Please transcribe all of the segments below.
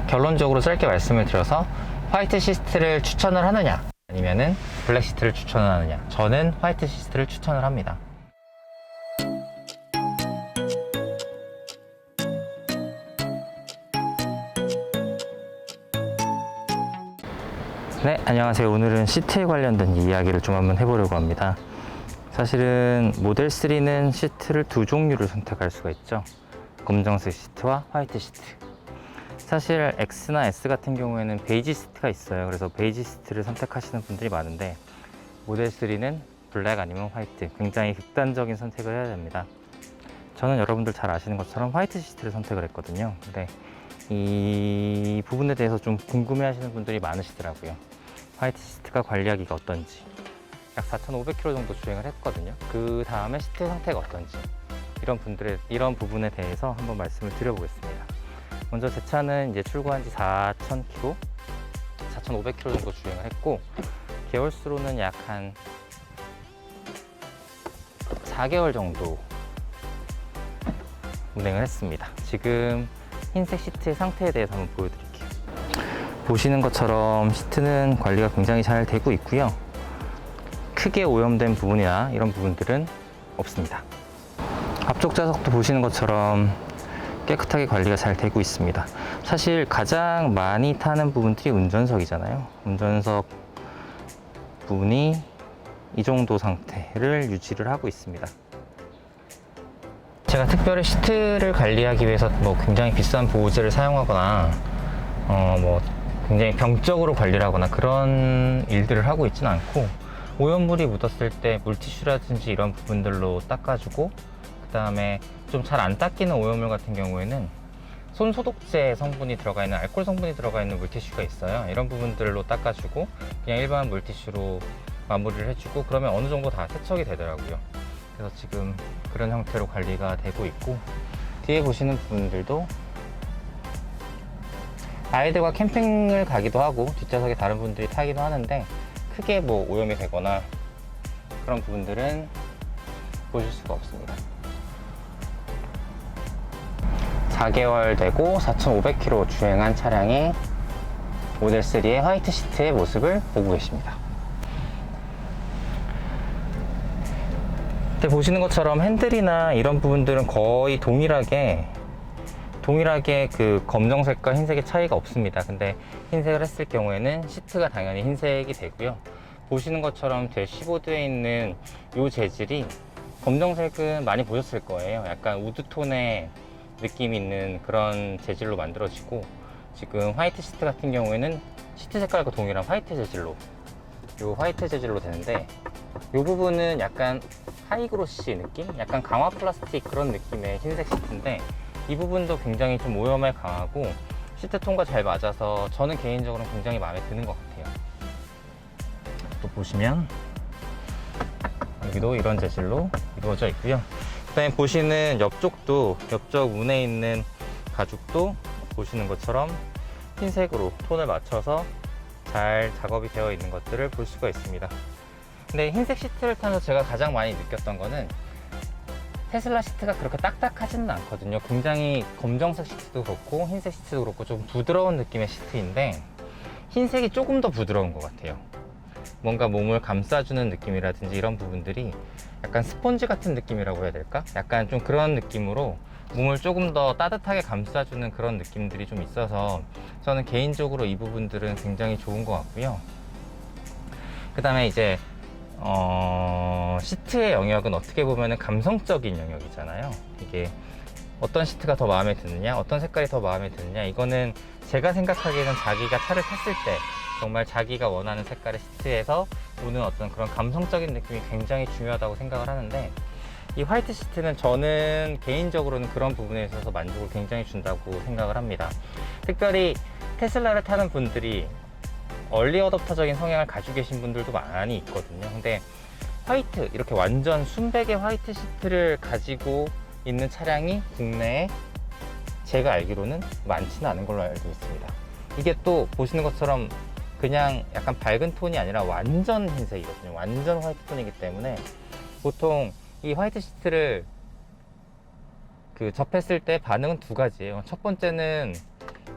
결론적으로 짧게 말씀을 드려서 화이트 시트를 추천을 하느냐 아니면은 블랙 시트를 추천을 하느냐, 저는 화이트 시트를 추천을 합니다. 네, 안녕하세요. 오늘은 시트에 관련된 이야기를 좀 한번 해보려고 합니다. 사실은 모델 3는 시트를 두 종류를 선택할 수가 있죠. 검정색 시트와 화이트 시트. 사실 X나 S 같은 경우에는 베이지 시트가 있어요. 그래서 베이지 시트를 선택하시는 분들이 많은데, 모델 3는 블랙 아니면 화이트, 굉장히 극단적인 선택을 해야 됩니다. 저는 여러분들 잘 아시는 것처럼 화이트 시트를 선택을 했거든요. 근데 이 부분에 대해서 좀 궁금해 하시는 분들이 많으시더라고요. 화이트 시트가 관리하기가 어떤지, 약 4,500km 정도 주행을 했거든요. 그 다음에 시트 상태가 어떤지, 이런 부분에 대해서 한번 말씀을 드려보겠습니다. 먼저 제 차는 이제 출고한 지 4,000km, 4,500km 정도 주행을 했고, 개월수로는 약 한 4개월 정도 운행을 했습니다. 지금 흰색 시트의 상태에 대해서 한번 보여드릴게요. 보시는 것처럼 시트는 관리가 굉장히 잘 되고 있고요. 크게 오염된 부분이나 이런 부분들은 없습니다. 앞쪽 좌석도 보시는 것처럼 깨끗하게 관리가 잘 되고 있습니다. 사실 가장 많이 타는 부분들이 운전석이잖아요. 운전석 부분이 이 정도 상태를 유지를 하고 있습니다. 제가 특별히 시트를 관리하기 위해서 굉장히 비싼 보호제를 사용하거나 굉장히 병적으로 관리를 하거나 그런 일들을 하고 있지는 않고, 오염물이 묻었을 때 물티슈라든지 이런 부분들로 닦아주고, 그 다음에 좀 잘 안 닦이는 오염물 같은 경우에는 손소독제 성분이 들어가 있는, 알코올 성분이 들어가 있는 물티슈가 있어요. 이런 부분들로 닦아주고 그냥 일반 물티슈로 마무리를 해주고, 그러면 어느 정도 다 세척이 되더라고요. 그래서 지금 그런 형태로 관리가 되고 있고, 뒤에 보시는 부분들도 아이들과 캠핑을 가기도 하고 뒷좌석에 다른 분들이 타기도 하는데, 크게 오염이 되거나 그런 부분들은 보실 수가 없습니다. 4개월 되고 4,500km 주행한 차량의 모델 3의 화이트 시트의 모습을 보고 계십니다. 보시는 것처럼 핸들이나 이런 부분들은 거의 동일하게 그 검정색과 흰색의 차이가 없습니다. 근데 흰색을 했을 경우에는 시트가 당연히 흰색이 되고요. 보시는 것처럼 대시보드에 있는 이 재질이, 검정색은 많이 보셨을 거예요. 약간 우드톤의 느낌이 있는 그런 재질로 만들어지고, 지금 화이트 시트 같은 경우에는 시트 색깔과 동일한 화이트 재질로 되는데, 이 부분은 약간 하이그로시 느낌? 약간 강화 플라스틱 그런 느낌의 흰색 시트인데, 이 부분도 굉장히 좀 오염에 강하고 시트 톤과 잘 맞아서 저는 개인적으로 굉장히 마음에 드는 것 같아요. 또 보시면 여기도 이런 재질로 이루어져 있고요. 그 다음에 보시는 옆쪽 운에 있는 가죽도 보시는 것처럼 흰색으로 톤을 맞춰서 잘 작업이 되어 있는 것들을 볼 수가 있습니다. 근데 흰색 시트를 타면서 제가 가장 많이 느꼈던 거는, 테슬라 시트가 그렇게 딱딱하지는 않거든요. 굉장히 검정색 시트도 그렇고 흰색 시트도 그렇고 좀 부드러운 느낌의 시트인데, 흰색이 조금 더 부드러운 것 같아요. 뭔가 몸을 감싸주는 느낌이라든지 이런 부분들이 약간 스펀지 같은 느낌이라고 해야 될까? 약간 좀 그런 느낌으로 몸을 조금 더 따뜻하게 감싸주는 그런 느낌들이 좀 있어서 저는 개인적으로 이 부분들은 굉장히 좋은 것 같고요. 그 다음에 이제 시트의 영역은 어떻게 보면 감성적인 영역이잖아요. 이게 어떤 시트가 더 마음에 드느냐, 어떤 색깔이 더 마음에 드느냐, 이거는 제가 생각하기에는 자기가 차를 탔을 때 정말 자기가 원하는 색깔의 시트에서 오는 어떤 그런 감성적인 느낌이 굉장히 중요하다고 생각을 하는데, 이 화이트 시트는 저는 개인적으로는 그런 부분에 있어서 만족을 굉장히 준다고 생각을 합니다. 특별히 테슬라를 타는 분들이 얼리 어댑터적인 성향을 가지고 계신 분들도 많이 있거든요. 근데 화이트, 이렇게 완전 순백의 화이트 시트를 가지고 있는 차량이 국내에 제가 알기로는 많지는 않은 걸로 알고 있습니다. 이게 또 보시는 것처럼 그냥 약간 밝은 톤이 아니라 완전 흰색이거든요. 완전 화이트 톤이기 때문에 보통 이 화이트 시트를 접했을 때 반응은 두 가지예요. 첫 번째는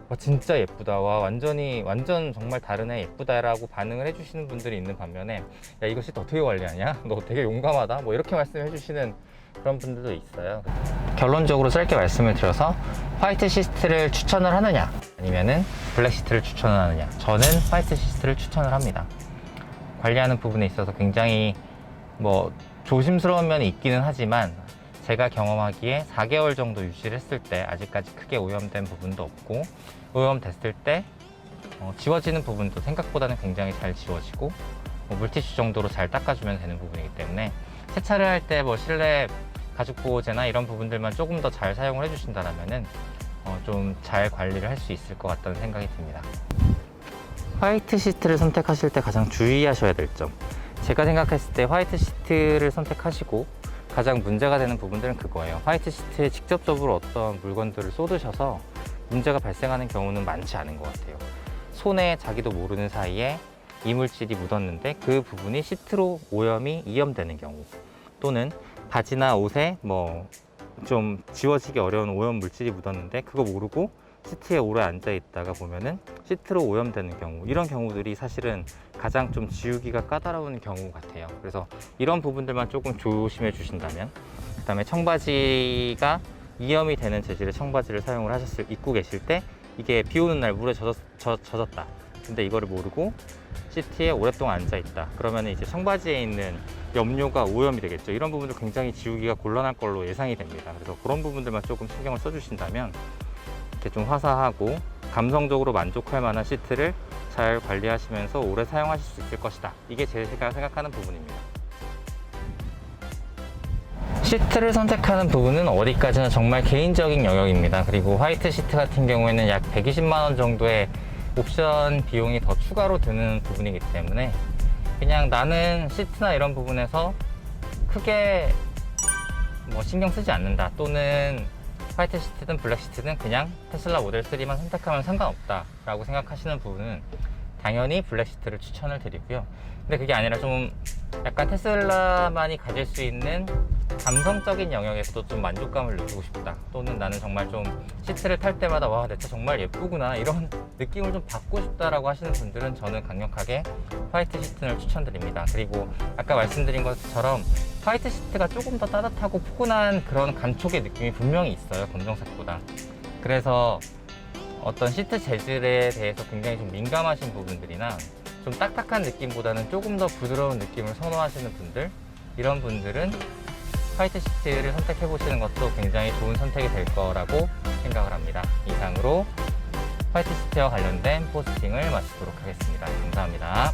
와, 진짜 예쁘다. 와, 완전 정말 다르네. 예쁘다라고 반응을 해주시는 분들이 있는 반면에, 야, 이거 시트 어떻게 관리하냐? 너 되게 용감하다. 뭐 이렇게 말씀해 주시는 그런 분들도 있어요. 결론적으로 짧게 말씀을 드려서 화이트 시트를 추천을 하느냐, 아니면은 블랙 시트를 추천을 하느냐. 저는 화이트 시트를 추천을 합니다. 관리하는 부분에 있어서 굉장히 뭐 조심스러운 면이 있기는 하지만, 제가 경험하기에 4개월 정도 유지를 했을 때 아직까지 크게 오염된 부분도 없고, 오염됐을 때 지워지는 부분도 생각보다는 굉장히 잘 지워지고, 물티슈 정도로 잘 닦아주면 되는 부분이기 때문에, 세차를 할 때 뭐 실내 가죽 보호제나 이런 부분들만 조금 더 잘 사용을 해주신다면은 좀 잘 관리를 할 수 있을 것 같다는 생각이 듭니다. 화이트 시트를 선택하실 때 가장 주의하셔야 될 점, 제가 생각했을 때 화이트 시트를 선택하시고 가장 문제가 되는 부분들은 그거예요. 화이트 시트에 직접적으로 어떤 물건들을 쏟으셔서 문제가 발생하는 경우는 많지 않은 것 같아요. 손에 자기도 모르는 사이에 이물질이 묻었는데 그 부분이 시트로 오염이 이염되는 경우, 또는 바지나 옷에 뭐 좀 지워지기 어려운 오염 물질이 묻었는데 그거 모르고 시트에 오래 앉아 있다가 보면은 시트로 오염되는 경우, 이런 경우들이 사실은 가장 좀 지우기가 까다로운 경우 같아요. 그래서 이런 부분들만 조금 조심해 주신다면, 그 다음에 청바지가 이염이 되는 재질의 청바지를 사용을 입고 계실 때, 이게 비 오는 날 물에 젖었다. 근데 이거를 모르고 시트에 오랫동안 앉아 있다. 그러면 이제 청바지에 있는 염료가 오염이 되겠죠. 이런 부분도 굉장히 지우기가 곤란할 걸로 예상이 됩니다. 그래서 그런 부분들만 조금 신경을 써주신다면, 이렇게 좀 화사하고 감성적으로 만족할 만한 시트를 잘 관리하시면서 오래 사용하실 수 있을 것이다. 이게 제가 생각하는 부분입니다. 시트를 선택하는 부분은 어디까지나 정말 개인적인 영역입니다. 그리고 화이트 시트 같은 경우에는 약 120만 원 정도의 옵션 비용이 더 추가로 드는 부분이기 때문에, 그냥 나는 시트나 이런 부분에서 크게 뭐 신경 쓰지 않는다, 또는 화이트 시트든 블랙 시트든 그냥 테슬라 모델 3만 선택하면 상관없다 라고 생각하시는 부분은 당연히 블랙 시트를 추천을 드리고요. 근데 그게 아니라 좀 약간 테슬라만이 가질 수 있는 감성적인 영역에서도 좀 만족감을 느끼고 싶다, 또는 나는 정말 좀 시트를 탈 때마다 와, 내 차 정말 예쁘구나, 이런 느낌을 좀 받고 싶다라고 하시는 분들은 저는 강력하게 화이트 시트를 추천드립니다. 그리고 아까 말씀드린 것처럼 화이트 시트가 조금 더 따뜻하고 포근한 그런 감촉의 느낌이 분명히 있어요, 검정색보다. 그래서 어떤 시트 재질에 대해서 굉장히 좀 민감하신 부분들이나 좀 딱딱한 느낌보다는 조금 더 부드러운 느낌을 선호하시는 분들, 이런 분들은 화이트 시트를 선택해 보시는 것도 굉장히 좋은 선택이 될 거라고 생각을 합니다. 이상으로 화이트 시트와 관련된 포스팅을 마치도록 하겠습니다. 감사합니다.